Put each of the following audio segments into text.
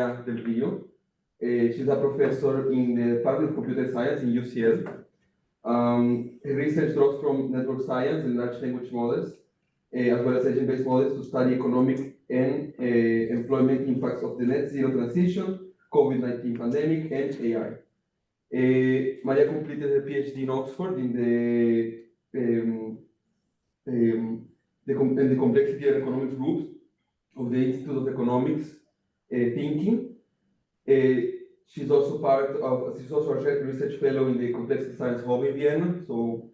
Maria del Rio. She's a professor in the Department of Computer Science in UCL. Her research draws from network science and large language models, as well as agent-based models to study economic and employment impacts of the net zero transition, COVID-19 pandemic, and AI. Maria completed her PhD in Oxford in the complexity and economics group of the Institute of Economics Thinking. She's also a research fellow in the Complexity Science Hub in Vienna. So,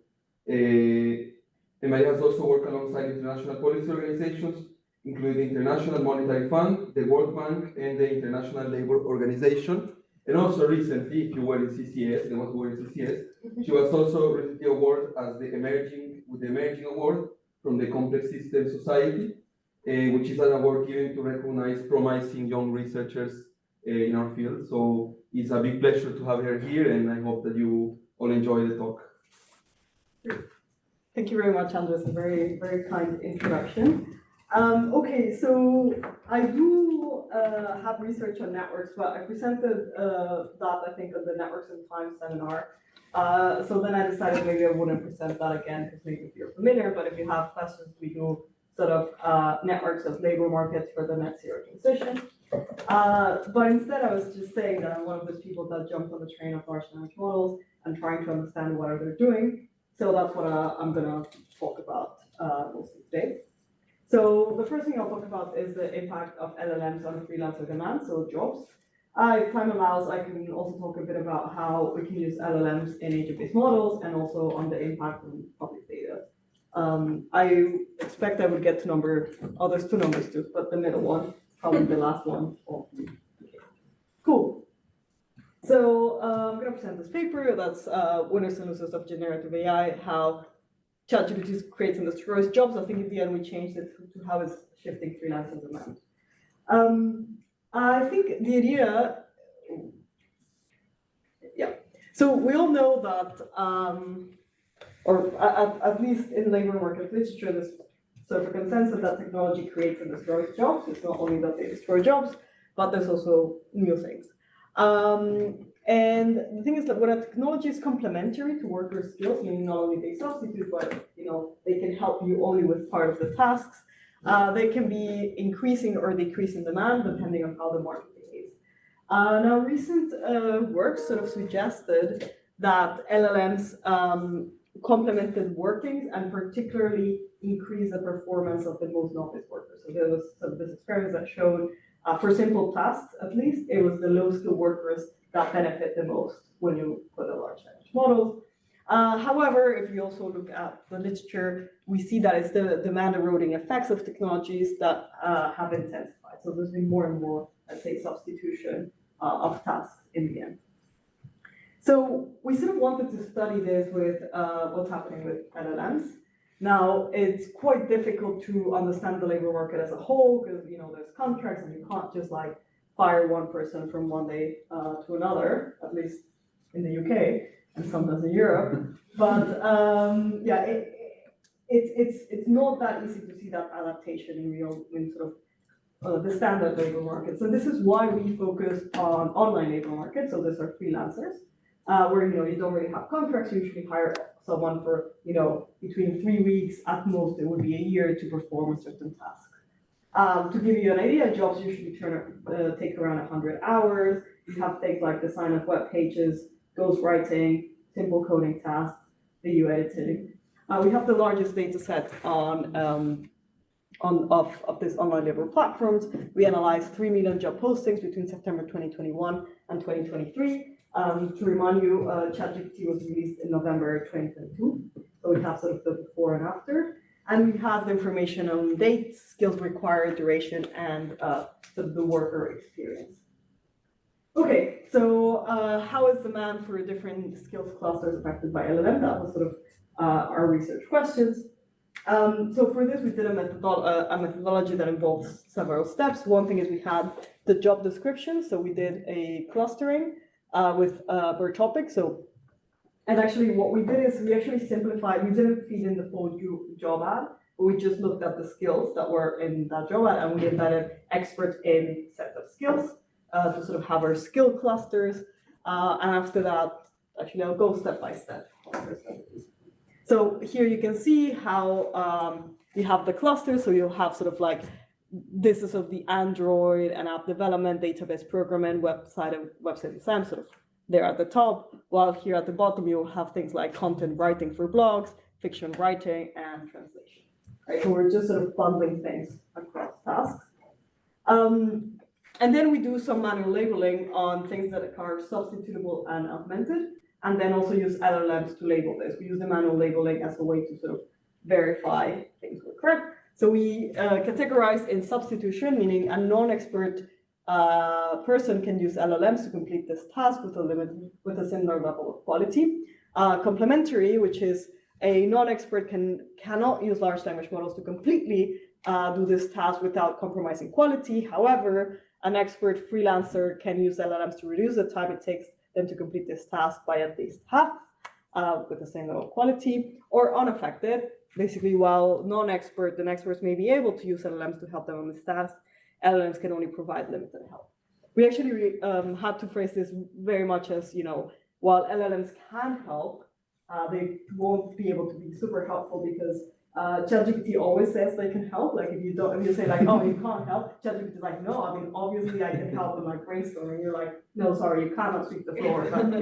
Maria has also worked alongside international policy organizations, including the International Monetary Fund, the World Bank, and the International Labour Organization. And also recently, if you were in CCS, the ones who were in CCS, she was also recently awarded as the Emerging Award from the Complex Systems Society, which is an award given to recognize promising young researchers in our field. So it's a big pleasure to have her here, and I hope that you all enjoy the talk. Thank you very much, Andres. A very, very kind introduction. Okay, so I do have research on networks, but I presented that, I think, on the Networks and Time seminar. So then I decided maybe I wouldn't present that again, because maybe if you're familiar, but if you have questions, we do sort of networks of labor markets for the net zero transition. But instead, I was just saying that I'm one of those people that jumped on the train of large language models and trying to understand what they're doing. So that's what I'm going to talk about mostly today. So the first thing I'll talk about is the impact of LLMs on freelancer demand, so jobs. If time allows, I can also talk a bit about how we can use LLMs in agent-based models and also on the impact on public data. I expect I would get to others two numbers too, but the middle one, probably the last one. Oh, okay. Cool. So I'm going to present this paper that's winners and losers of generative AI, how ChatGPT creates and destroys jobs. I think at the end we changed it to how it's shifting freelancer demand. I think the idea, yeah. So we all know that, or at least in labor market literature, there's sort of a consensus that technology creates and destroys jobs. It's not only that they destroy jobs, but there's also new things. And the thing is that when a technology is complementary to workers' skills, meaning not only they substitute, but they can help you only with part of the tasks, they can be increasing or decreasing demand depending on how the market behaves. Now, recent work sort of suggested that LLMs complemented workings and particularly increased the performance of the most novice workers. So there was this experiment that showed, for simple tasks at least, it was the low-skilled workers that benefit the most when you put a large language model. However, if you also look at the literature, we see that it's the demand eroding effects of technologies that have intensified. So there's been more and more, let's say, substitution of tasks in the end. So we sort of wanted to study this with what's happening with LLMs. Now, it's quite difficult to understand the labor market as a whole because, there's contracts and you can't just fire one person from one day to another, at least in the UK and sometimes in Europe. But yeah, it's not that easy to see that adaptation in sort of the standard labor market. So this is why we focus on online labor markets. So these are freelancers, where you don't really have contracts. You usually hire someone for between 3 weeks at most. It would be a year to perform a certain task. To give you an idea, jobs usually take around 100 hours. You have things like design of web pages, ghostwriting, simple coding tasks, video editing. We have the largest data set of this online labor platforms. We analyzed 3 million job postings between September 2021 and 2023. To remind you, ChatGPT was released in November 2022. So we have sort of the before and after. And we have the information on dates, skills required, duration, and sort of the worker experience. Okay, so how is demand for different skills clusters affected by LLM? That was sort of our research questions. So for this, we did a methodology that involves several steps. One thing is we had the job description. So we did a clustering with per topic. And actually what we did is we actually simplified, we didn't feed in the full job ad, but we just looked at the skills that were in that job ad and we embedded experts in set of skills. to sort of have our skill clusters. And after that, actually, I'll go step by step. So here you can see how you have the clusters. So you'll have sort of like, this is sort of the Android and app development, database programming, website design, sort of there at the top, while here at the bottom, you'll have things like content writing for blogs, fiction writing, and translation. Right, so we're just sort of bundling things across tasks. And then we do some manual labeling on things that are substitutable and augmented, and then also use LLMs to label this. We use the manual labeling as a way to sort of verify things were correct. So we categorize in substitution, meaning a non-expert person can use LLMs to complete this task with a similar level of quality. Complementary, which is a non-expert cannot use large language models to completely do this task without compromising quality. However, an expert freelancer can use LLMs to reduce the time it takes them to complete this task by at least half with the same level of quality. Or unaffected, basically, while non-expert and experts may be able to use LLMs to help them on this task, LLMs can only provide limited help. We actually had to phrase this very much as, while LLMs can help, they won't be able to be super helpful because ChatGPT always says they can help. Like if you say like, oh, you can't help, ChatGPT is like, no, I mean, obviously I can help in my brainstorming. You're like, no, sorry, you cannot sweep the floor, but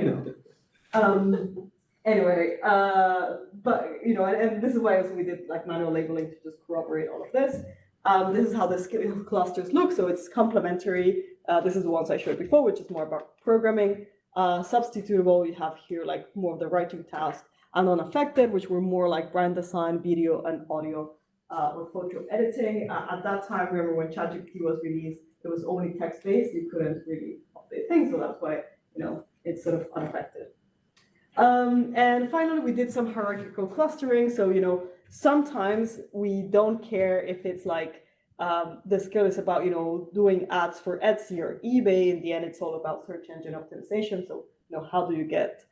anyway, but and this is why also we did like manual labeling to just corroborate all of this. This is how the skill clusters look. So it's complementary. This is the ones I showed before, which is more about programming. Substitutable, you have here like more of the writing task, and unaffected, which were more like brand design, video, and audio or photo editing. At that time, remember when ChatGPT was released, it was only text-based. You couldn't really update things, so that's why it's sort of unaffected. And finally, we did some hierarchical clustering. So sometimes we don't care if it's like the skill is about doing ads for Etsy or eBay. In the end, it's all about search engine optimization. So how do you get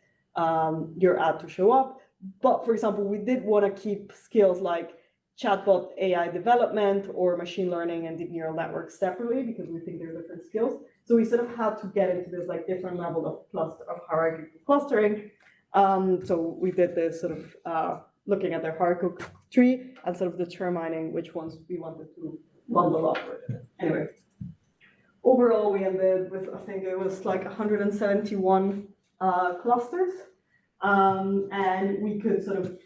your ad to show up? But for example, we did want to keep skills like chatbot AI development or machine learning and deep neural networks separately because we think they're different skills. So we sort of had to get into this like different level of hierarchical clustering. So we did this sort of looking at their hierarchical tree and sort of determining which ones we wanted to bundle up with. Anyway, overall we ended with, I think it was like 171 clusters. And we could sort of,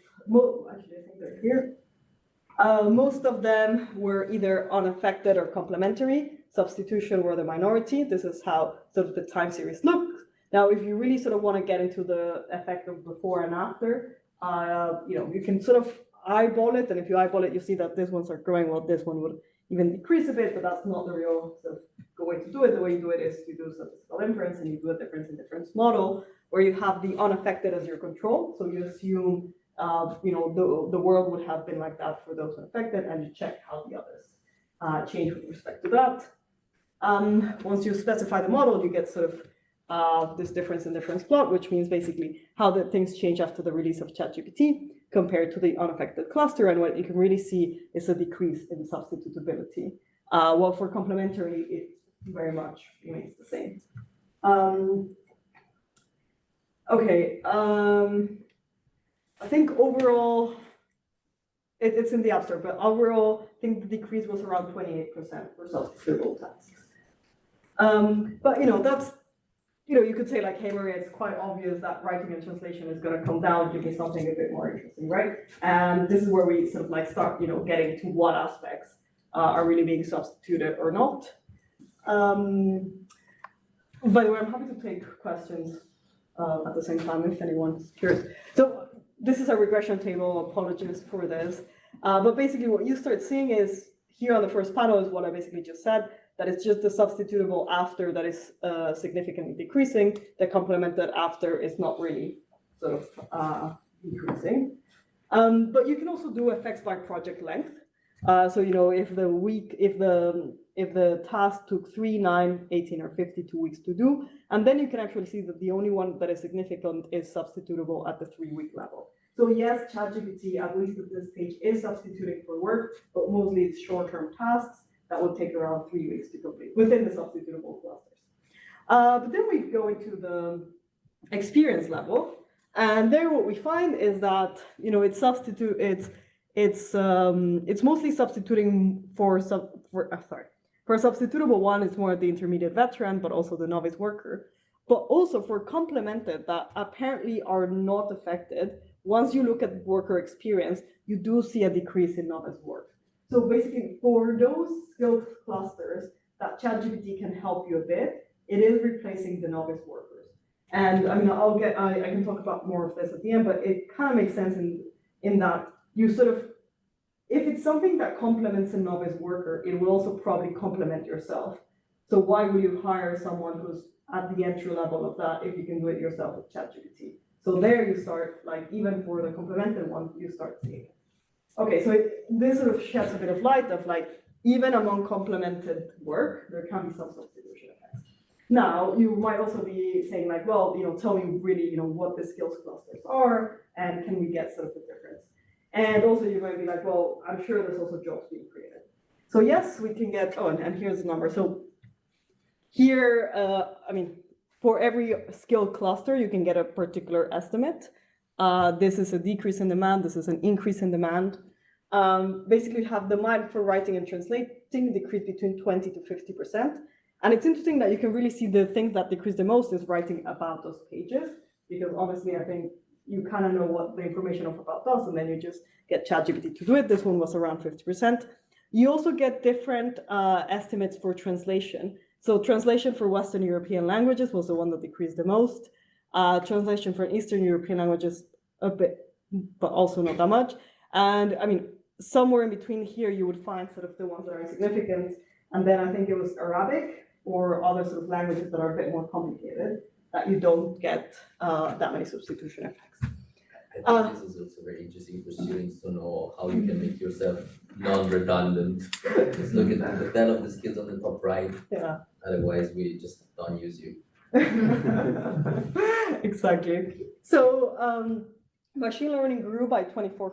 actually I think they're here. Most of them were either unaffected or complementary. Substitution were the minority. This is how sort of the time series looks. Now, if you really sort of want to get into the effect of before and after, you can sort of eyeball it. And if you eyeball it, you see that these ones are growing. Well, this one would even decrease a bit, but that's not the real sort of good way to do it. The way you do it is you do statistical inference and you do a difference in difference model where you have the unaffected as your control. So you assume, the world would have been like that for those unaffected, and you check how the others change with respect to that. Once you specify the model, you get sort of this difference in difference plot, which means basically how the things change after the release of ChatGPT compared to the unaffected cluster. And what you can really see is a decrease in substitutability. While for complementary, it very much remains the same. Okay, I think overall, it's in the abstract, but overall, I think the decrease was around 28% for substitutable tasks. But that's, you could say like, hey Maria, it's quite obvious that writing and translation is going to come down, give me something a bit more interesting, right? And this is where we sort of like start, getting to what aspects are really being substituted or not. By the way, I'm happy to take questions at the same time if anyone's curious. So this is a regression table, apologies for this. But basically what you start seeing is here on the first panel is what I basically just said, that it's just the substitutable after that is significantly decreasing. The complemented after is not really sort of decreasing. But you can also do effects by project length. So if the task took 3, 9, 18, or 52 weeks to do, and then you can actually see that the only one that is significant is substitutable at the 3-week level. So yes, ChatGPT, at least at this stage, is substituting for work, but mostly it's short-term tasks that will take around 3 weeks to complete within the substitutable clusters. But then we go into the experience level, and there what we find is that it's mostly substituting for substitutable one. It's more the intermediate veteran, but also the novice worker. But also for complemented that apparently are not affected. Once you look at worker experience, you do see a decrease in novice work. So basically, for those skilled clusters that ChatGPT can help you a bit, it is replacing the novice workers. And I mean, I can talk about more of this at the end, but it kind of makes sense in that you sort of, if it's something that complements a novice worker, it will also probably complement yourself. So why would you hire someone who's at the entry level of that if you can do it yourself with ChatGPT? So there you start, like even for the complemented one, you start seeing it. Okay, so this sort of sheds a bit of light of like, even among complemented work, there can be some substitution effects. Now, you might also be saying like, well, tell me really, what the skills clusters are, and can we get sort of the difference? And also you might be like, well, I'm sure there's also jobs being created. So yes, we can get, and here's the number. So here, for every skill cluster, you can get a particular estimate. This is a decrease in demand. This is an increase in demand. Basically, you have demand for writing and translating decrease between 20 to 50%. And it's interesting that you can really see the things that decrease the most is writing about those pages, because honestly, I think you kind of know what the information of about us, and then you just get ChatGPT to do it. This one was around 50%. You also get different estimates for translation. So translation for Western European languages was the one that decreased the most. Translation for Eastern European languages a bit, but also not that much. And I mean, somewhere in between here, you would find sort of the ones that are insignificant. And then I think it was Arabic or other sort of languages that are a bit more complicated that you don't get that many substitution effects. I think this is also very interesting for students to know how you can make yourself non-redundant. Just look at the 10 of the skills on the top right. Yeah. Otherwise, we just don't use you. Exactly. So machine learning grew by 24%.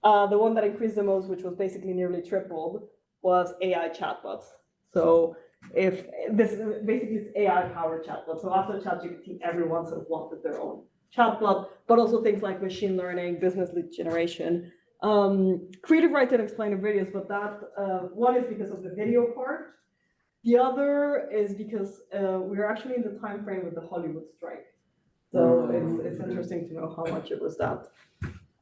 The one that increased the most, which was basically nearly tripled, was AI chatbots. So if this is basically it's AI-powered chatbots. So after ChatGPT, everyone sort of wanted their own chatbot, but also things like machine learning, business lead generation, creative writing, explainer videos. But that one is because of the video part. The other is because we're actually in the time frame of the Hollywood strike. So it's interesting to know how much it was that.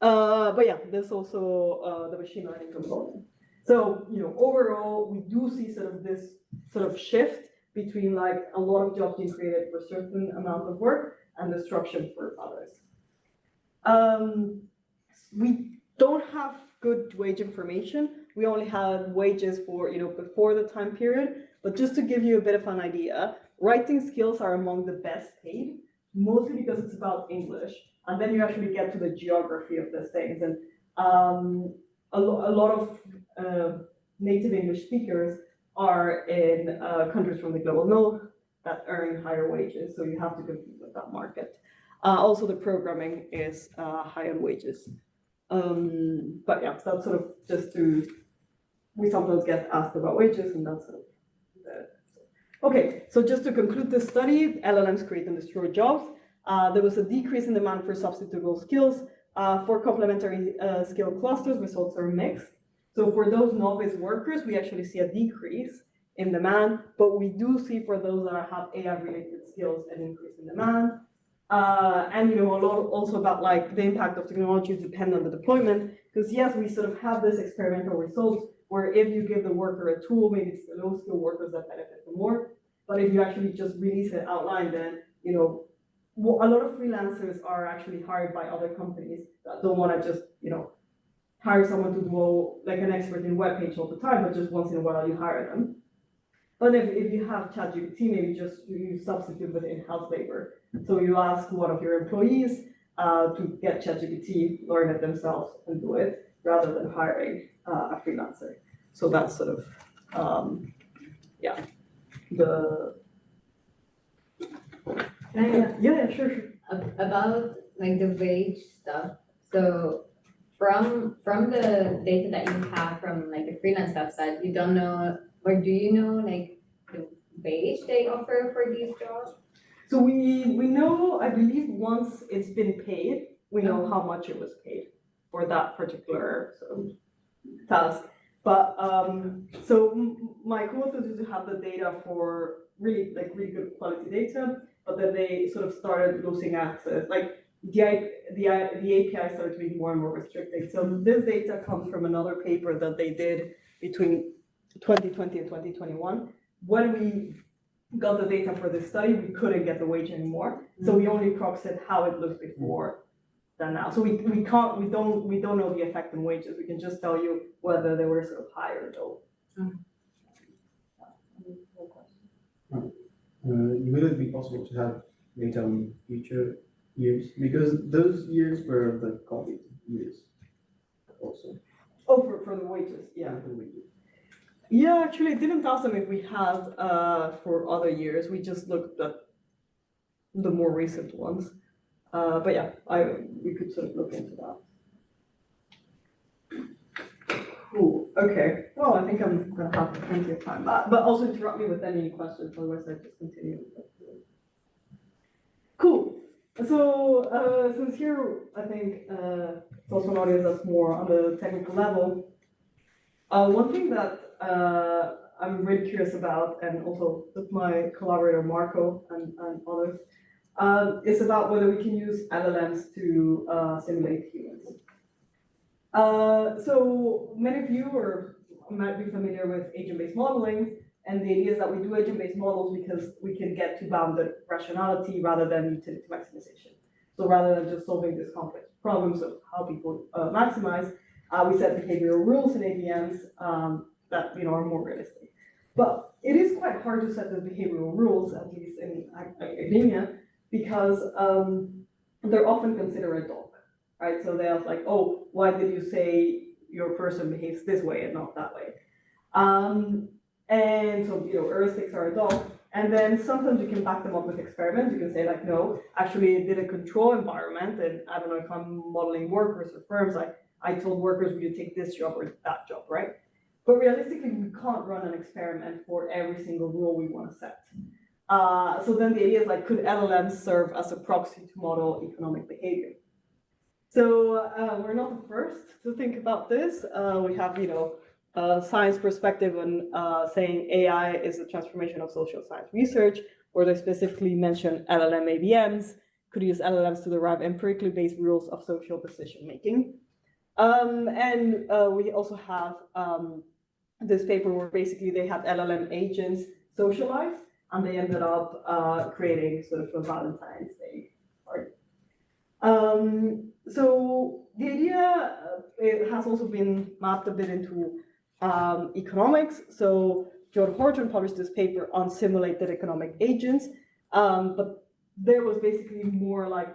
But yeah, there's also the machine learning component. So, overall, we do see sort of this sort of shift between like a lot of jobs being created for a certain amount of work and destruction for others. We don't have good wage information. We only have wages for, before the time period. But just to give you a bit of an idea, writing skills are among the best paid, mostly because it's about English. And then you actually get to the geography of these things. And a lot of native English speakers are in countries from the global north that earn higher wages. So you have to compete with that market. Also, the programming is high on wages. But yeah, that's sort of just we sometimes get asked about wages, and that's sort of okay, so just to conclude this study, LLMs create and destroy jobs. There was a decrease in demand for substitutable skills. For complementary skill clusters, results are mixed. So for those novice workers, we actually see a decrease in demand, but we do see for those that have AI-related skills an increase in demand. And a lot also about like the impact of technologies depend on the deployment, because yes, we sort of have this experimental results where if you give the worker a tool, maybe it's the low-skill workers that benefit from more. But if you actually just release it outline, then a lot of freelancers are actually hired by other companies that don't want to just hire someone to do like an expert in web page all the time, but just once in a while you hire them. But if you have ChatGPT, maybe just you substitute with in-house labor. So you ask one of your employees to get ChatGPT, learn it themselves, and do it, rather than hiring a freelancer. So that's sort of, sure. About like the wage stuff. So from the data that you have from like the freelance website, you don't know, or do you know like wage they offer for these jobs? So we know, I believe once it's been paid, we know how much it was paid for that particular sort of task. But so my co-authors used to have the data for really good quality data, but then they sort of started losing access. Like the API started to be more and more restricted. So this data comes from another paper that they did between 2020 and 2021. When we got the data for this study, we couldn't get the wage anymore. So we only proxied how it looked before than now. So we don't know the effect on wages. We can just tell you whether they were sort of high or low. Will it be possible to have data on future years? Because those years were the COVID years also. Oh, for the wages, yeah. Yeah, actually, I didn't ask them if we had for other years. We just looked at the more recent ones. But yeah, we could sort of look into that. Cool. Okay. Well, I think I'm gonna have plenty of time. But also interrupt me with any questions, otherwise I just continue. Cool. So since here I think it's also an audience that's more on the technical level. One thing that I'm really curious about, and also with my collaborator Marco and others, is about whether we can use LLMs to simulate humans. So many of you might be familiar with agent-based modeling, and the idea is that we do agent-based models because we can get to bounded rationality rather than utility maximization. So rather than just solving these complex problems of how people maximize, we set behavioral rules in AVMs that are more realistic. But it is quite hard to set the behavioral rules, at least in academia, because they're often considered ad hoc, right? So they're like, oh, why did you say your person behaves this way and not that way? And so heuristics are ad hoc. And then sometimes you can back them up with experiments. You can say like, no, actually I did a control environment, and I don't know if I'm modeling workers or firms, I told workers, will you take this job or that job, right? But realistically, we can't run an experiment for every single rule we want to set. So then the idea is like, could LLMs serve as a proxy to model economic behavior? So we're not the first to think about this. We have, a science perspective on saying AI is a transformation of social science research, where they specifically mention LLM AVMs, could use LLMs to derive empirically based rules of social decision making. And we also have this paper where basically they had LLM agents socialize, and they ended up creating sort of a Valentine's Day party. So the idea, it has also been mapped a bit into economics. So John Horton published this paper on simulated economic agents, but there was basically more like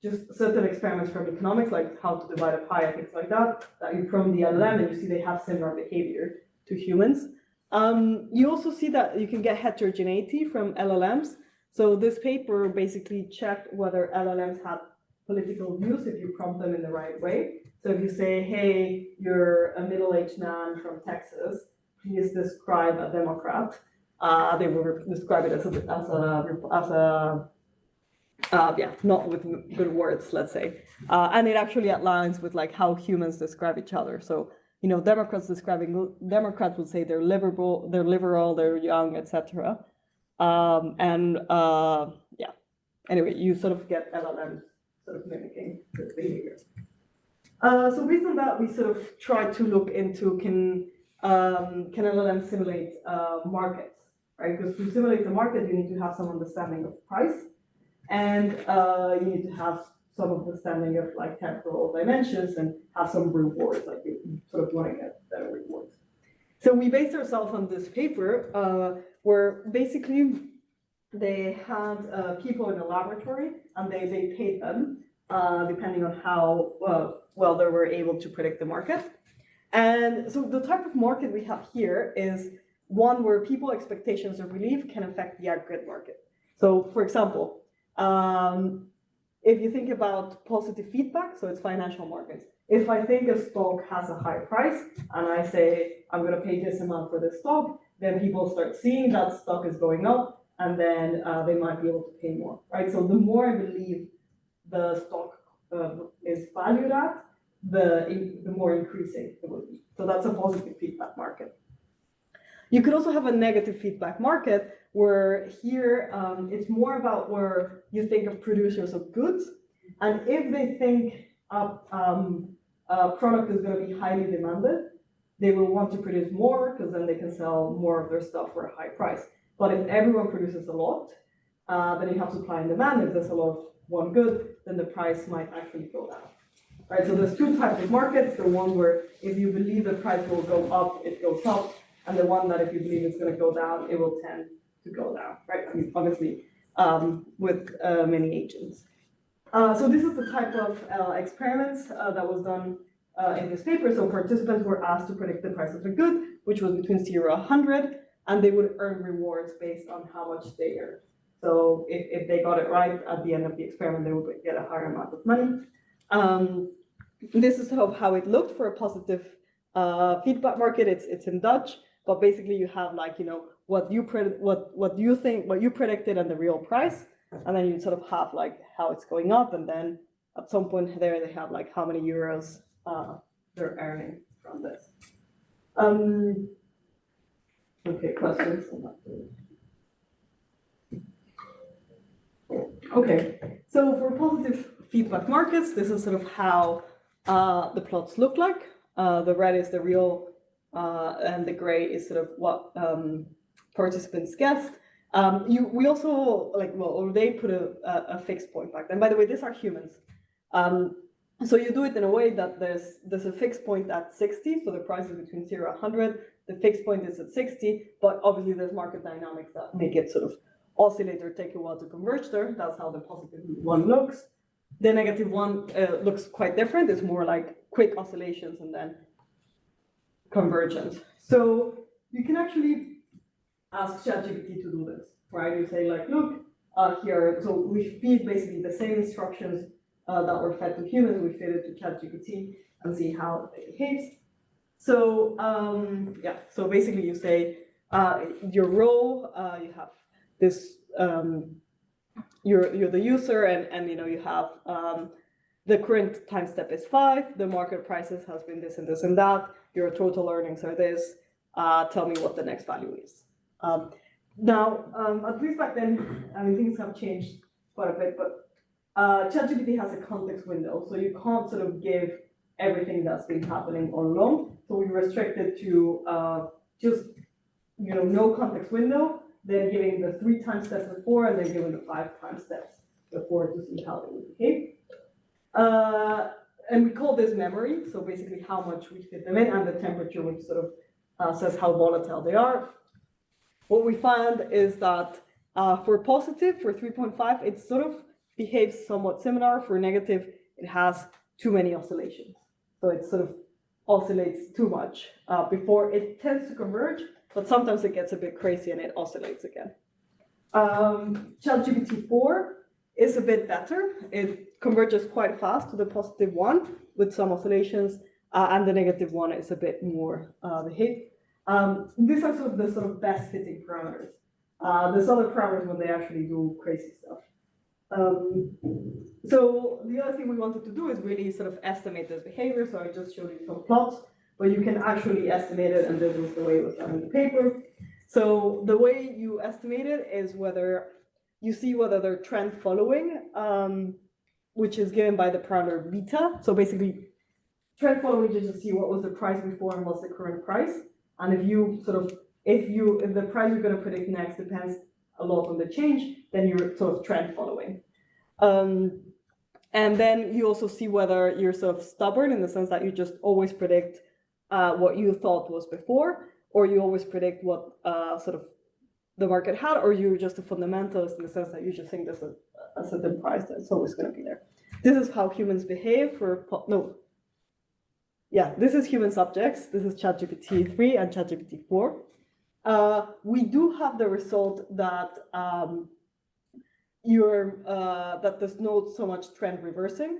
just certain experiments from economics, like how to divide a pie and things like that, that you prompt the LLM and you see they have similar behavior to humans. You also see that you can get heterogeneity from LLMs. So this paper basically checked whether LLMs had political views if you prompt them in the right way. So if you say, hey, you're a middle-aged man from Texas, please describe a Democrat, they will describe it as not with good words, let's say. And it actually aligns with like how humans describe each other. So, Democrats would say they're liberal, they're young, etc. Anyway, you sort of get LLMs sort of mimicking the behavior. So based on that, we sort of try to look into can LLMs simulate markets, right? Because to simulate the market, you need to have some understanding of price, and you need to have some understanding of like temporal dimensions and have some rewards, like you sort of want to get better rewards. So we based ourselves on this paper where basically they had people in a laboratory and they paid them depending on how well they were able to predict the market. And so the type of market we have here is one where people expectations of relief can affect the aggregate market. So for example, if you think about positive feedback, so it's financial markets. If I think a stock has a high price and I say, I'm going to pay this amount for this stock, then people start seeing that stock is going up, and then they might be able to pay more, right? So the more I believe the stock is valued at, the more increasing it will be. So that's a positive feedback market. You could also have a negative feedback market where here it's more about where you think of producers of goods, and if they think a product is going to be highly demanded, they will want to produce more because then they can sell more of their stuff for a high price. But if everyone produces a lot, then you have supply and demand. If there's a lot of one good, then the price might actually go down. Right, so there's two types of markets. The one where if you believe the price will go up, it goes up, and the one that if you believe it's going to go down, it will tend to go down, right? I mean, obviously, with many agents. So this is the type of experiments that was done in this paper. So participants were asked to predict the price of the good, which was between 0 and 100, and they would earn rewards based on how much they earned. So if they got it right at the end of the experiment, they would get a higher amount of money. This is sort of how it looked for a positive feedback market. It's in Dutch, but basically you have like, you know, what you predicted and the real price, and then you sort of have like how it's going up, and then at some point there they have like how many euros they're earning from this. Okay, questions on that? Okay, so for positive feedback markets, this is sort of how the plots look like. The red is the real, and the gray is sort of what participants guessed. We also or they put a fixed point back then. By the way, these are humans. So you do it in a way that there's a fixed point at 60, so the price is between 0 and 100. The fixed point is at 60, but obviously there's market dynamics that make it sort of oscillate or take a while to converge there. That's how the positive one looks. The negative one looks quite different. It's more like quick oscillations and then convergence. So you can actually ask ChatGPT to do this, right? You say like, look, here, so we feed basically the same instructions that were fed to humans, we feed it to ChatGPT and see how it behaves. So yeah, so basically you say your role, you have this, you're the user, and you know you have the current time step is 5, the market prices has been this and this and that, your total earnings are this, tell me what the next value is. Now, at least back then, I mean, things have changed quite a bit, but ChatGPT has a context window, so you can't sort of give everything that's been happening all along. So we restrict it to just, you know, no context window, then giving the 3 time steps before, and then giving the 5 time steps before to see how they would behave. And we call this memory, so basically how much we fit them in, and the temperature, which sort of says how volatile they are. What we found is that for positive, for 3.5, it sort of behaves somewhat similar. For negative, it has too many oscillations. So it sort of oscillates too much before it tends to converge, but sometimes it gets a bit crazy and it oscillates again. ChatGPT 4 is a bit better. It converges quite fast to the positive one with some oscillations, and the negative one is a bit more behaved. These are sort of best fitting parameters. There's other parameters when they actually do crazy stuff. So the other thing we wanted to do is really sort of estimate this behavior. So I just showed you some plots, but you can actually estimate it, and this was the way it was done in the paper. So the way you estimate it is whether you see whether they're trend following, which is given by the parameter beta. So basically, trend following is to see what was the price before and what's the current price. And if the price you're going to predict next depends a lot on the change, then you're sort of trend following. And then you also see whether you're sort of stubborn in the sense that you just always predict what you thought was before, or you always predict what sort of the market had, or you're just a fundamentalist in the sense that you just think there's a certain price that's always going to be there. This is how humans behave this is human subjects. This is ChatGPT 3 and ChatGPT 4. We do have the result that that there's not so much trend reversing,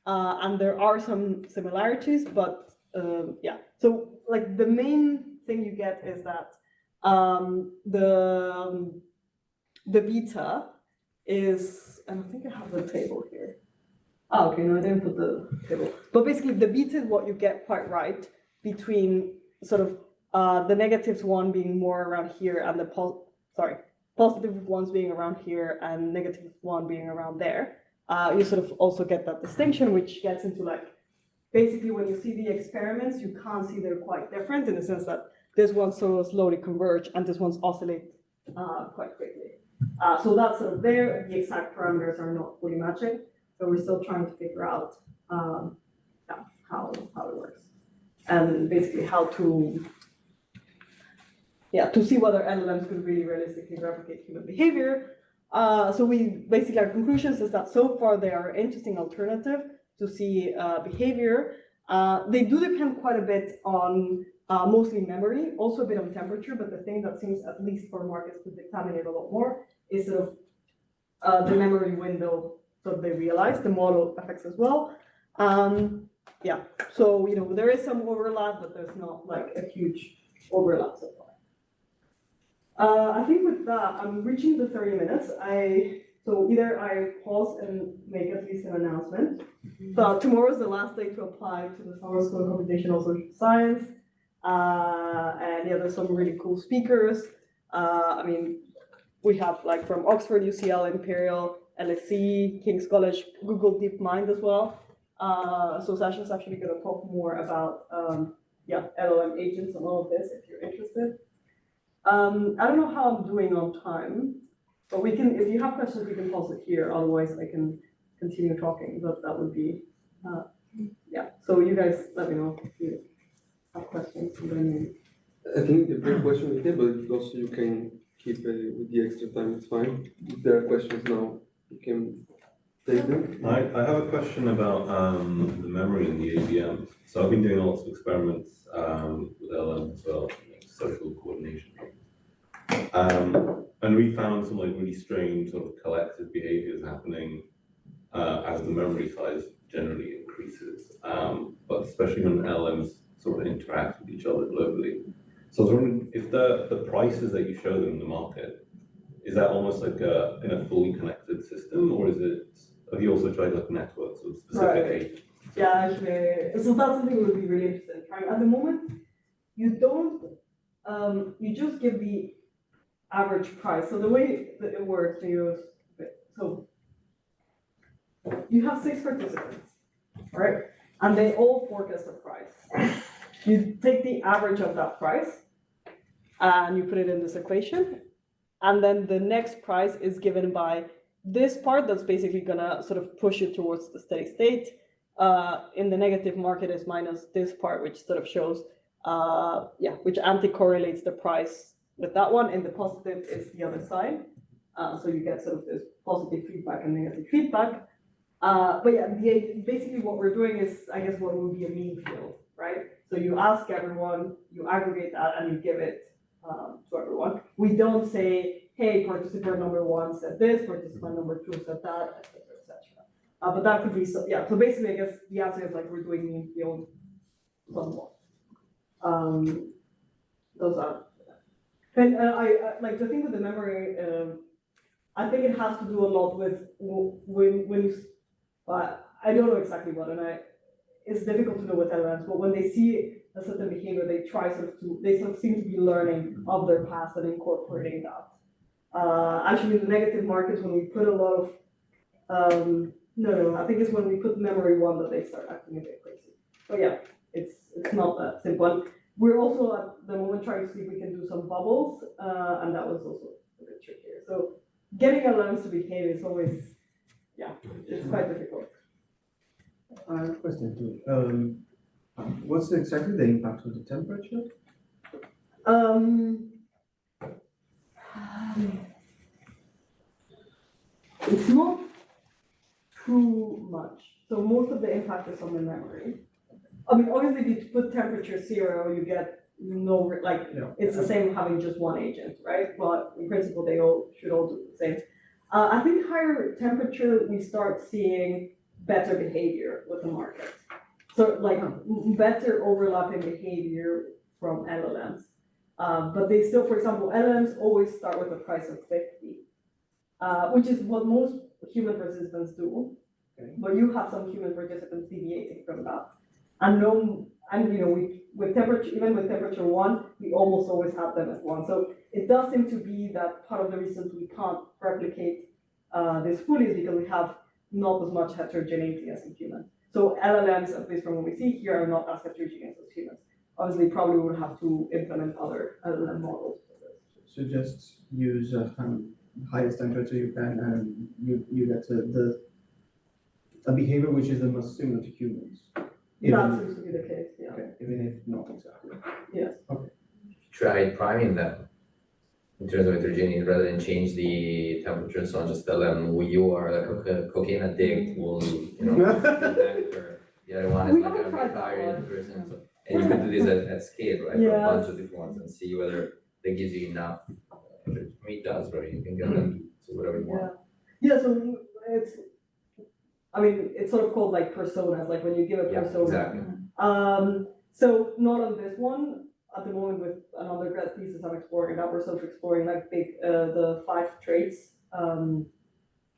and there are some similarities, but yeah. So like the main thing you get is that The beta is, and I think I have the table here. Oh, okay, no, I didn't put the table. But basically, the beta is what you get quite right between sort of the negatives one being more around here and the positive ones being around here and negative one being around there. You sort of also get that distinction, which gets into like, basically when you see the experiments, you can't see they're quite different in the sense that this one sort of slowly converge and this one's oscillate quite quickly. So that's sort of there. The exact parameters are not fully matching, so we're still trying to figure out how it works, and basically how to see whether LLMs could really realistically replicate human behavior. So our conclusions is that so far they are an interesting alternative to see behavior. They do depend quite a bit on mostly memory, also a bit on temperature, but the thing that seems, at least for markets, to contaminate a lot more is sort of the memory window that they realize. The model affects as well. So there is some overlap, but there's not like a huge overlap so far. I think with that, I'm reaching the 30 minutes. So either I pause and make at least an announcement. But tomorrow is the last day to apply to the Summer School of Computational Social Science. And there's some really cool speakers. We have like from Oxford, UCL, Imperial, LSE, King's College, Google DeepMind as well. So Sasha's actually going to talk more about LLM agents and all of this if you're interested. I don't know how I'm doing on time, but we can, if you have questions, we can pause it here. Otherwise, I can continue talking, but that would be, So you guys let me know if you have questions. I think the big question we have, but also you can keep with the extra time, it's fine. If there are questions now, you can take them. I have a question about the memory in the ABM. So I've been doing lots of experiments with LLM as well, like social coordination. And we found some like really strange sort of collective behaviors happening as the memory size generally increases, but especially when LLMs sort of interact with each other globally. So I was wondering if the prices that you show them in the market, is that almost like in a fully connected system, or have you also tried like networks of specific agents? Yeah, actually, so that's something we would be really interested in trying. At the moment, you don't, you just give the average price. So the way that it works, so you have 6 participants, right? And they all forecast a price. You take the average of that price and you put it in this equation. And then the next price is given by this part that's basically gonna sort of push you towards the steady state. In the negative market is minus this part, which sort of shows, which anti-correlates the price with that one. In the positive is the other side. So you get sort of this positive feedback and negative feedback. Basically what we're doing is, I guess, what would be a mean field, right? So you ask everyone, you aggregate that, and you give it to everyone. We don't say, hey, participant number 1 said this, participant number 2 said that, etc., etc. But that could be so. So basically, I guess the answer is like we're doing mean field somewhat. Those are. And I like the thing with the memory. I think it has to do a lot with when you. I don't know exactly what, and it's difficult to know with LLMs. But when they see a certain behavior, they sort of seem to be learning of their past and incorporating that. Actually, in the negative markets, when we put a lot of I think it's when we put memory 1 that they start acting a bit crazy. But yeah, it's not that simple. We're also at the moment trying to see if we can do some bubbles, and that was also a bit trickier. So getting LLMs to behave is always, it's quite difficult. I have a question too. What's exactly the impact of the temperature? It's not too much. So most of the impact is on the memory. I mean, obviously, if you put temperature 0, you get it's the same having just one agent, right? But in principle, they should all do the same. I think higher temperature, we start seeing better behavior with the market. So like better overlapping behavior from LLMs. But they still, for example, LLMs always start with a price of 50, which is what most human participants do. Okay. But you have some human participants deviating from that. And no, and you know, with temperature, even with temperature 1, we almost always have them at 1. So it does seem to be that part of the reasons we can't replicate this fully is because we have not as much heterogeneity as in humans. So LLMs, at least from what we see here, are not as heterogeneous as humans. Obviously, probably would have to implement other LLM models for this. So just use highest temperature you can, and you get a behavior which is the most similar to humans. That seems to be the case, yeah. Okay, even if not exactly. Yes. Try priming them in terms of heterogeneity rather than change the temperature and so on, just tell them well, you are like a cocaine addict, will the other one is We like a haven't tried that retired one. person. So, and you can do this at scale, right? For a Yes. bunch of different ones and see whether that gives you enough. I mean, it does, right? You can get them to whatever you want. Yeah, so it's sort of called like personas, like when you give a Yeah, persona. exactly. So not on this one, at the moment with an undergrad thesis I'm exploring that, we're sort of exploring like the 5 traits.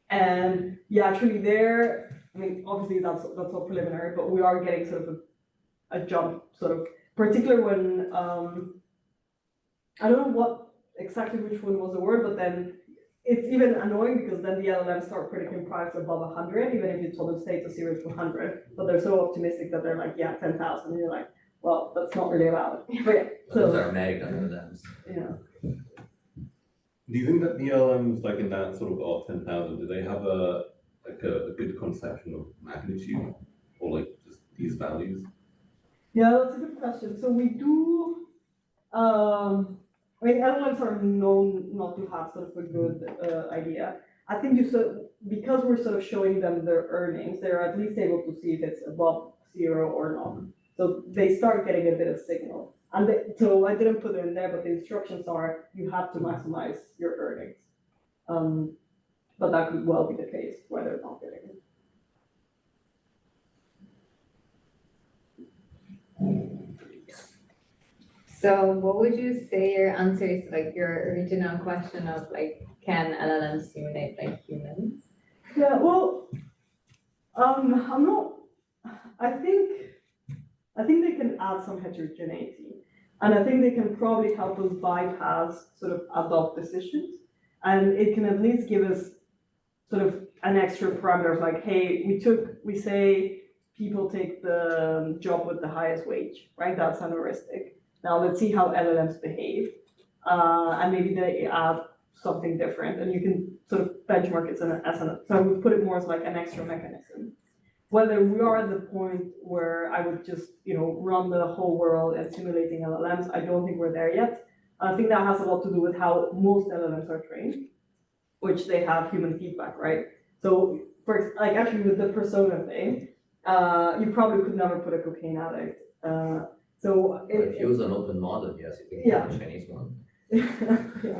And yeah, actually there, I mean, obviously that's all preliminary, but we are getting sort of a jump, sort of, particularly when, I don't know what exactly which one was the word, but then it's even annoying because then the LLMs start predicting products above 100, even if you told them stay to 0 to 100, but they're so optimistic that they're like, yeah, 10,000, and you're like, well, that's not really allowed. But yeah, Those so, are American LLMs. yeah. Do you think that the LLMs, like in that sort of 10,000, do they have a good conception of magnitude, or like just these values? Yeah, that's a good question. So we do, I mean, LLMs are known not to have sort of a good idea. I think because we're sort of showing them their earnings, they're at least able to see if it's above 0 or not. So they start getting a bit of signal. And so I didn't put it in there, but the instructions are you have to maximize your earnings. But that could well be the case where they're not getting it. So what would you say your answer is to like your original question of like, can LLMs simulate like humans? Yeah, well, I'm not, I think they can add some heterogeneity. And I think they can probably help us bypass sort of adopt decisions. And it can at least give us sort of an extra parameter of like, hey, we say people take the job with the highest wage, right? That's an heuristic. Now let's see how LLMs behave. And maybe they add something different, and you can sort of benchmark it so I would put it more as like an extra mechanism. Whether we are at the point where I would just, run the whole world and simulating LLMs, I don't think we're there yet. I think that has a lot to do with how most LLMs are trained, which they have human feedback, right? So, actually with the persona thing, you probably could never put a cocaine addict. If you use an open model, yes, you can use a Chinese one. Yeah,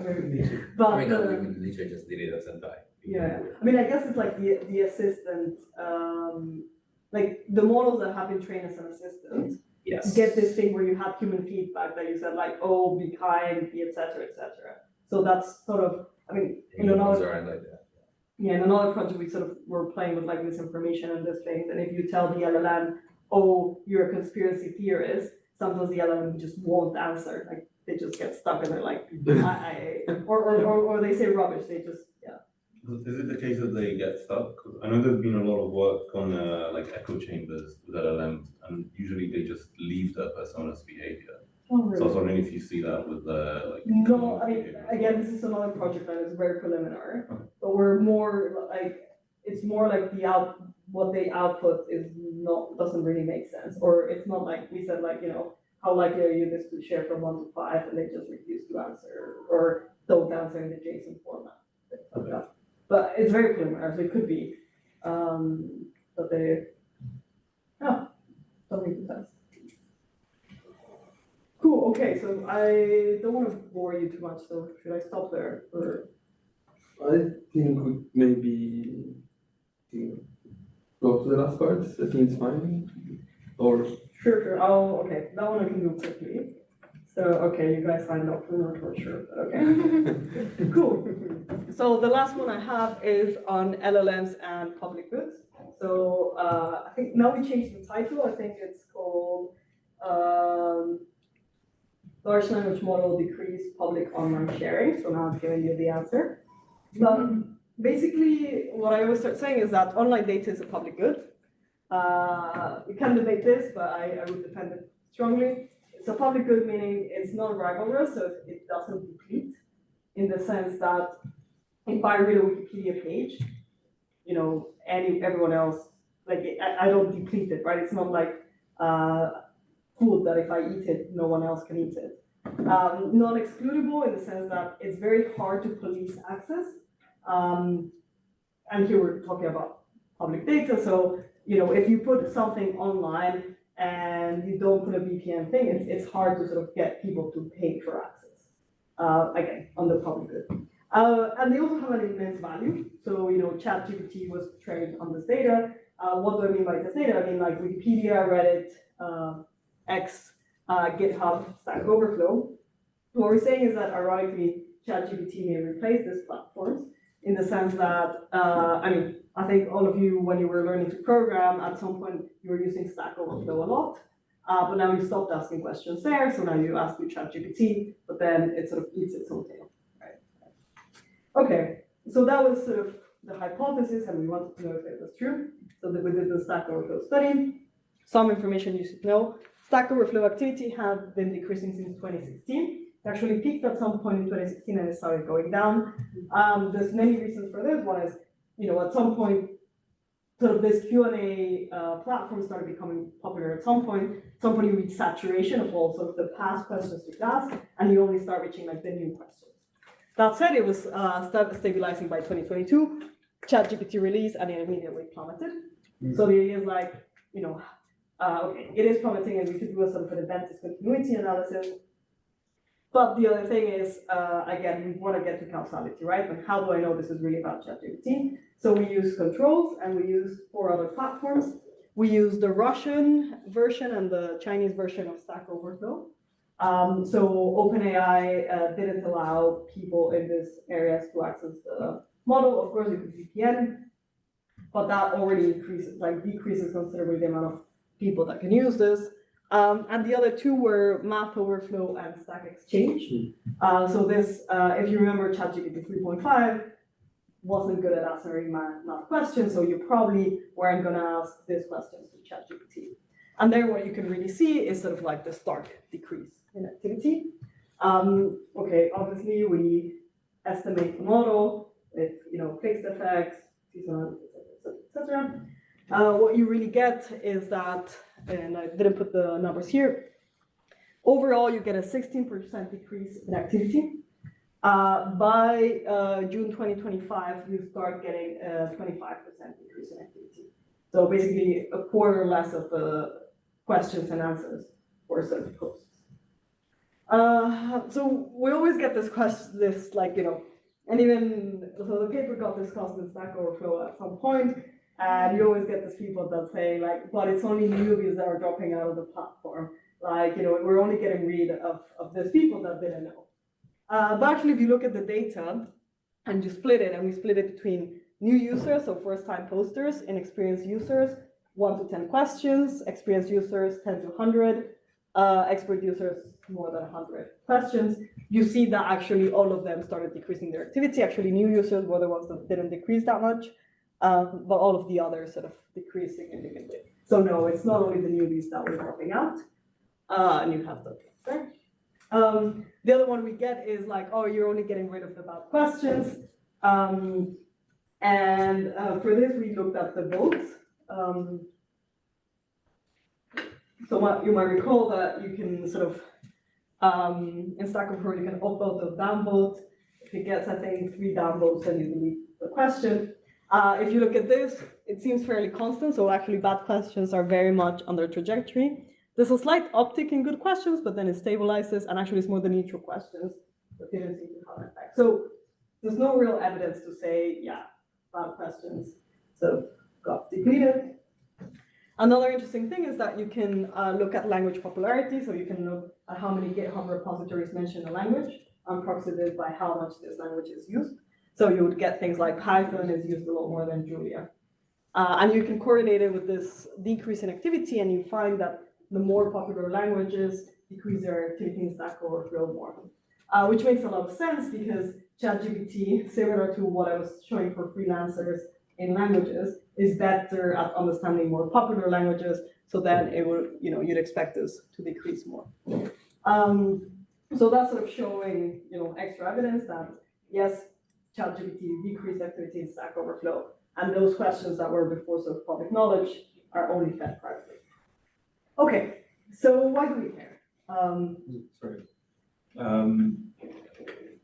maybe. Me too. But I mean, we could literally just delete it and die. yeah, I mean, I guess it's like the assistant, like the models that have been trained as an assistant Yes. get this thing where you have human feedback that you said like, oh, be kind, be etc. etc. So that's sort of, I mean, in Humans another, aren't like that. yeah, in another project we sort of were playing with like misinformation and this thing, and if you tell the LLM, oh, you're a conspiracy theorist, sometimes the LLM just won't answer, like they just get stuck and they're like, or they say rubbish, they just, yeah. Is it the case that they get stuck? 'Cause I know there's been a lot of work on like echo chambers with LLMs, and usually they just leave the persona's behavior. Oh, So I was wondering if you see that with the like. No, I mean, behavior. again, this is another project that is very preliminary, but we're more like, it's more like what they output doesn't really make sense, or it's not like we said like, how likely are you this to share from 1 to 5, and they just refuse to answer, or don't answer in the JSON format. Okay. But it's very preliminary, so it could be, but don't make sense. Cool, okay, so I don't want to bore you too much, so should I stop there, or? I think we maybe go to the last part. I think it's fine. Or Sure, okay, that one I can do quickly. So, okay, you guys signed up, we're not quite sure, but okay. Cool. So the last one I have is on LLMs and public goods. So I think now we changed the title. I think it's called Large Language Model Decrease Public Online Sharing. So now I'm giving you the answer. But basically, what I always start saying is that online data is a public good. We can debate this, but I would defend it strongly. It's a public good, meaning it's non-rivalrous, so it doesn't deplete, in the sense that if I read a Wikipedia page, you know, everyone else, like I don't deplete it, right? It's not like food that if I eat it, no one else can eat it. Non-excludable in the sense that it's very hard to police access. And here we're talking about public data, so you know, if you put something online and you don't put a VPN thing, it's hard to sort of get people to pay for access. Again, on the public good. And they also have an immense value. So, you know, ChatGPT was trained on this data. What do I mean by this data? I mean like Wikipedia, Reddit, X, GitHub, Stack Overflow. What we're saying is that ironically, ChatGPT may replace these platforms in the sense that, I mean, I think all of you, when you were learning to program, at some point you were using Stack Overflow a lot, but now you stopped asking questions there, so now you ask your ChatGPT, but then it sort of eats its own tail, right? Okay, so that was sort of the hypothesis, and we wanted to know if it was true. So that we did the Stack Overflow study. Some information you should know. Stack Overflow activity has been decreasing since 2016. It actually peaked at some point in 2016 and it started going down. There's many reasons for this. One is, you know, at some point, sort of this Q&A platform started becoming popular at some point. Somebody reached saturation of all sort of the past questions you asked, and you only start reaching like the new questions. That said, it was stabilizing by 2022, ChatGPT release, and it immediately plummeted. So the idea is like, you know, okay, it is plummeting, and we could do a sort of an event discontinuity analysis. But the other thing is, again, we want to get to causality, right? And how do I know this is really about ChatGPT? So we use controls, and we use 4 other platforms. We use the Russian version and the Chinese version of Stack Overflow. So OpenAI didn't allow people in these areas to access the model. Of course, you could VPN, but that already decreases considerably the amount of people that can use this. And the other 2 were Math Overflow and Stack Exchange. So this, if you remember, ChatGPT 3.5 wasn't good at answering math questions, so you probably weren't going to ask these questions to ChatGPT. And there, what you can really see is sort of like the stark decrease in activity. Okay, obviously we estimate the model with, you know, fixed effects, etc. What you really get is that, and I didn't put the numbers here, overall you get a 16% decrease in activity. By June 2025, you start getting a 25% decrease in activity. So basically a quarter less of the questions and answers for certain posts. So we always get this like, you know, and even, so the paper got discussed in Stack Overflow at some point, and you always get these people that say like, but it's only newbies that are dropping out of the platform. Like, you know, we're only getting rid of these people that didn't know. But actually, if you look at the data and you split it, and we split it between new users, so first-time posters, and experienced users, 1 to 10 questions, experienced users, 10 to 100, expert users, more than 100 questions, you see that actually all of them started decreasing their activity. Actually, new users were the ones that didn't decrease that much, but all of the others sort of decreased significantly. So no, it's not only the newbies that were dropping out, and you have the picture. The other one we get is like, oh, you're only getting rid of the bad questions. And for this, we looked at the votes. So you might recall that you can sort of, in Stack Overflow, you can upvote or downvote. If it gets, I think, 3 downvotes, then you delete the question. If you look at this, it seems fairly constant. So actually, bad questions are very much on their trajectory. There's a slight uptick in good questions, but then it stabilizes, and actually it's more the neutral questions that didn't seem to have an effect. So there's no real evidence to say, yeah, bad questions sort of got depleted. Another interesting thing is that you can look at language popularity, so you can look at how many GitHub repositories mention a language and proxy it by how much this language is used. So you would get things like Python is used a lot more than Julia. And you can correlate it with this decrease in activity, and you find that the more popular languages decrease their activity in Stack Overflow more. Which makes a lot of sense because ChatGPT, similar to what I was showing for freelancers in languages, is better at understanding more popular languages. So then it will, you'd expect this to decrease more. So that's sort of showing, extra evidence that yes, ChatGPT decreased activity in Stack Overflow, and those questions that were before sort of public knowledge are only fed privately. Okay, so why do we care? Sorry.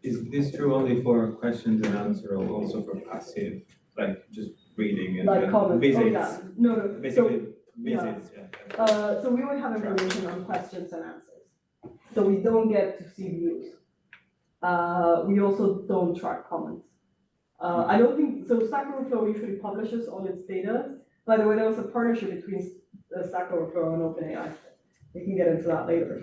Is this true only for questions and answer, or also for passive, like just reading and Like comments? visits? Oh, yeah. No. Basically, yeah. visits, yeah. So we would have information on questions and answers. So we don't get to see views. We also don't track comments. I don't think, so Stack Overflow usually publishes all its data. By the way, there was a partnership between Stack Overflow and OpenAI. We can get into that later.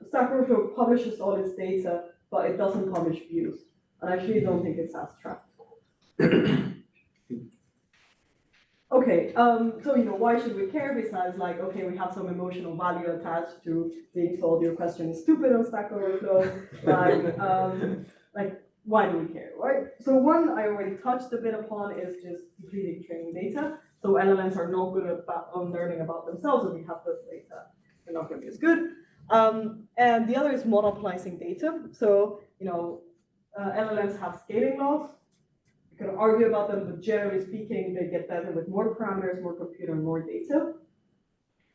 Stack Overflow publishes all its data, but it doesn't publish views. And I actually don't think it's as tracked. Okay, so why should we care besides like, okay, we have some emotional value attached to being told your question is stupid on Stack Overflow, like why do we care, right? So one I already touched a bit upon is just depleting training data. So LLMs are not good on learning about themselves, and we have this data, they're not going to be as good. And the other is monopolizing data. So, LLMs have scaling laws. You can argue about them, but generally speaking, they get better with more parameters, more compute, and more data.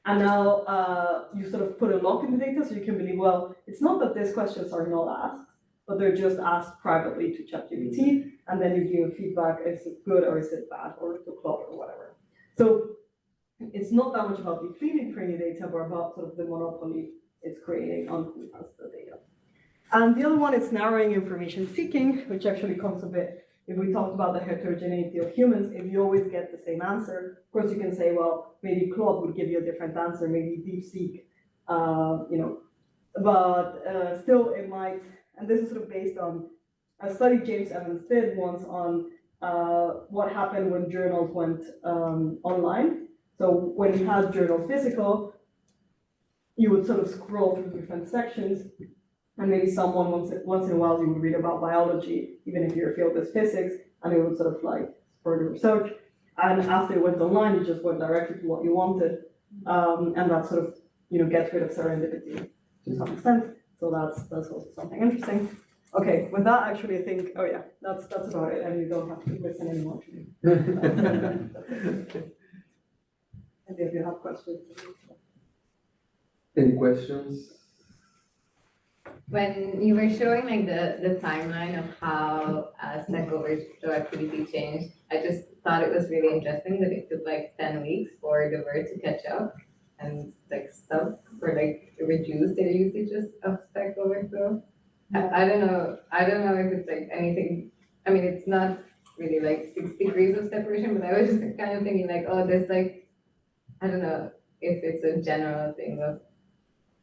And now you sort of put a lock in the data, so you can believe, well, it's not that these questions are not asked, but they're just asked privately to ChatGPT, and then you give feedback, is it good or is it bad, or to Claude or whatever. So it's not that much about depleting training data, but about sort of the monopoly it's creating on who has the data. And the other one is narrowing information seeking, which actually comes a bit, if we talked about the heterogeneity of humans, if you always get the same answer, of course you can say, well, maybe Claude would give you a different answer, maybe DeepSeek, but still it might, and this is sort of based on a study James Evans did once on what happened when journals went online. So when you had journals physical, you would sort of scroll through different sections, and maybe someone once in a while you would read about biology, even if your field is physics, and it would sort of like spur the research. And after it went online, you just went directly to what you wanted, and that sort of gets rid of serendipity to some extent. So that's also something interesting. Okay, with that, actually, I think, oh yeah, that's about it, and you don't have to listen anymore to me. And if you have questions. Any questions? When you were showing like the timeline of how Stack Overflow activity changed, I just thought it was really interesting that it took like 10 weeks for the word to catch up and like stuff or like reduce their usages of Stack Overflow. I don't know if it's like anything, I mean, it's not really like 6 degrees of separation, but I was just kind of thinking like, oh, there's like, I don't know if it's a general thing of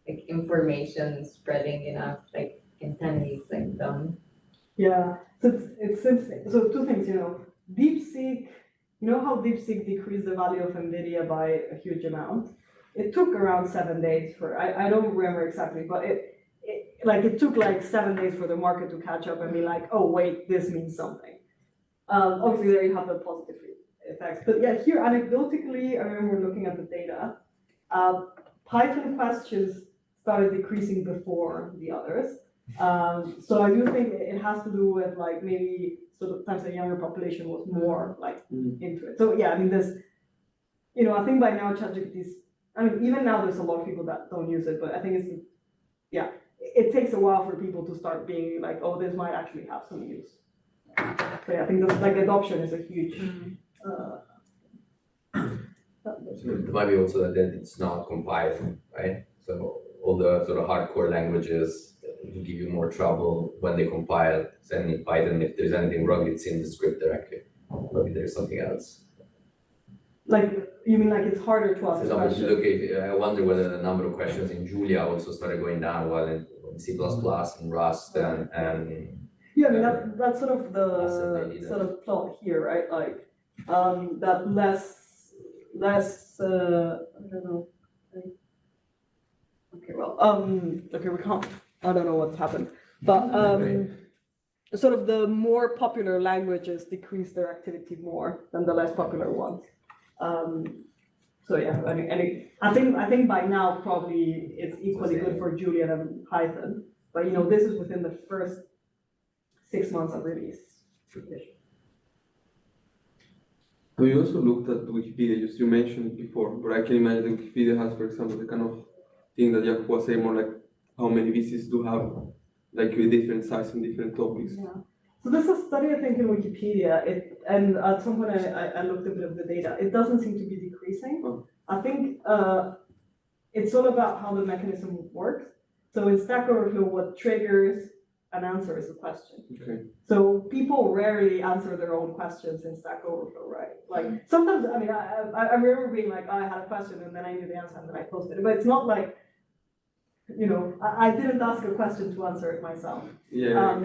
like information spreading enough, like in 10 weeks, like dumb. Yeah, so it's interesting. So two things, DeepSeek, how DeepSeek decreased the value of NVIDIA by a huge amount? It took around 7 days for, I don't remember exactly, but it took like 7 days for the market to catch up and be like, oh wait, this means something. Obviously there you have the positive effects, but yeah, here anecdotally, I remember looking at the data, Python questions started decreasing before the others. So I do think it has to do with like maybe sometimes the younger population was more like into it. So yeah, I mean there's, I think by now ChatGPT's, even now there's a lot of people that don't use it, but I think it takes a while for people to start being like, oh, this might actually have some use. So yeah, I think that's like adoption is a huge. It might be also that it's not compiled, right? So all the sort of hardcore languages will give you more trouble when they compile. Send in Python, if there's anything wrong, it's in the script directly. Maybe there's something else. Like, you mean like it's harder to For ask a example, if you question? look, I wonder whether the number of questions in Julia also started going down while in C++ and Rust and Yeah, I mean, that's sort of Also they the need sort of plot here, right? Like, that less, I don't know. Okay, well, okay, we can't, I don't know what's happened, but, sort of the more popular languages decrease their activity more than the less popular ones. So yeah, I think by now probably it's equally good for Julia and Python, but you know, this is within the first 6 months of release. Have you also looked at Wikipedia? Just you mentioned it before, but I can imagine that Wikipedia has, for example, the kind of thing that Jacob was saying, more like how many visits do have, like with different size and different topics. Yeah. So there's a study, I think, in Wikipedia, and at some point I looked a bit of the data. It doesn't seem to be decreasing. Oh. I think it's all about how the mechanism works. So in Stack Overflow, what triggers an answer is a question. Okay. So people rarely answer their own questions in Stack Overflow, right? Like sometimes, I mean, I remember being like, I had a question and then I knew the answer and then I posted it, but it's not like, you know, I didn't ask a question to answer it myself. Yeah.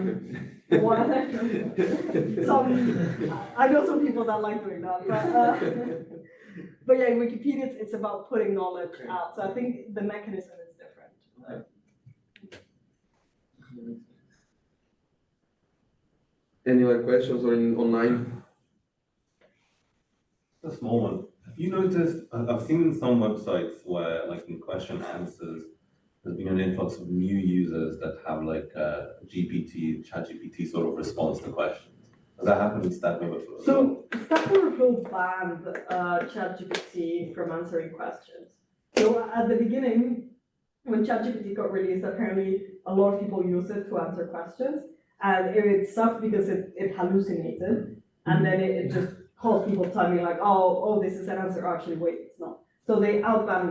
I know some people that like doing that, but yeah, in Wikipedia, it's about putting knowledge out. So I think the mechanism is different. Any other questions or online? A small one. Have you noticed, I've seen in some websites where like in question answers, there's been an influx of new users that have like a ChatGPT sort of response to questions. Does that happen in Stack Overflow? So Stack Overflow banned ChatGPT from answering questions. So at the beginning, when ChatGPT got released, apparently a lot of people used it to answer questions, and it sucked because it hallucinated, and then it just caused people telling me like, oh, this is an answer. Actually, wait, it's not. So they banned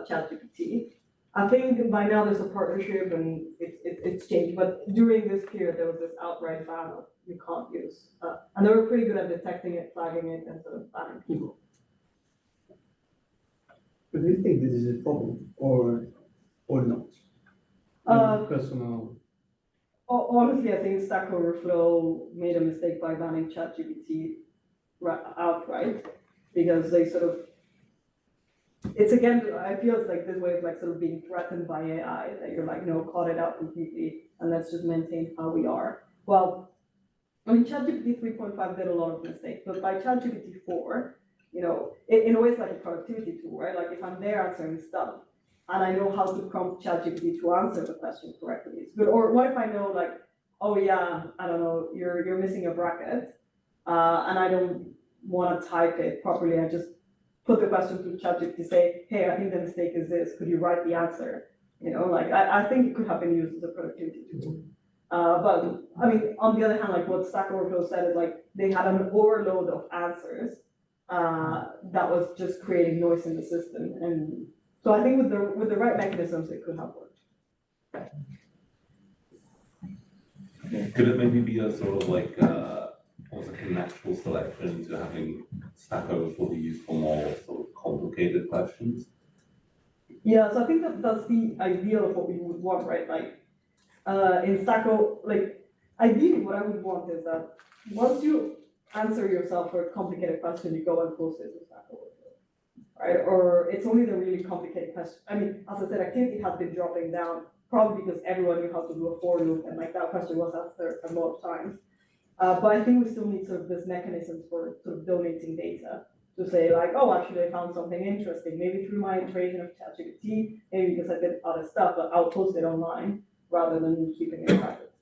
ChatGPT. I think by now there's a partnership and it's changed, but during this period there was this outright ban of you can't use, and they were pretty good at detecting it, flagging it, and sort of banning people. But do you think this is a problem or not? Personal. Honestly, I think Stack Overflow made a mistake by banning ChatGPT outright, because they sort of, it's again, I feel it's like this way of like sort of being threatened by AI, that you're like, no, cut it out completely and let's just maintain how we are. Well, I mean, ChatGPT 3.5 did a lot of mistakes, but by ChatGPT 4, you know, in a way it's like a productivity tool, right? Like if I'm there answering stuff and I know how to prompt ChatGPT to answer the question correctly, it's good. Or what if I know like, oh yeah, I don't know, you're missing a bracket, and I don't want to type it properly, I just put the question to ChatGPT, say, hey, I think the mistake is this, could you write the answer? You know, like I think it could have been used as a productivity tool. But I mean, on the other hand, like what Stack Overflow said is like they had an overload of answers that was just creating noise in the system. And so I think with the right mechanisms, it could have worked. Could it maybe be a sort of like almost like a natural selection to having Stack Overflow be used for more sort of complicated questions? Yeah, so I think that's the ideal of what we would want, right? Like in Stack Overflow, like ideally what I would want is that once you answer yourself for a complicated question, you go and post it to Stack Overflow, right? Or it's only the really complicated question. I mean, as I said, activity has been dropping down, probably because everyone knew how to do a for loop, and like that question was answered a lot of times. But I think we still need sort of this mechanisms for sort of donating data to say like, oh, actually I found something interesting, maybe through my iteration of ChatGPT, maybe because I did other stuff, but I'll post it online rather than keeping it private.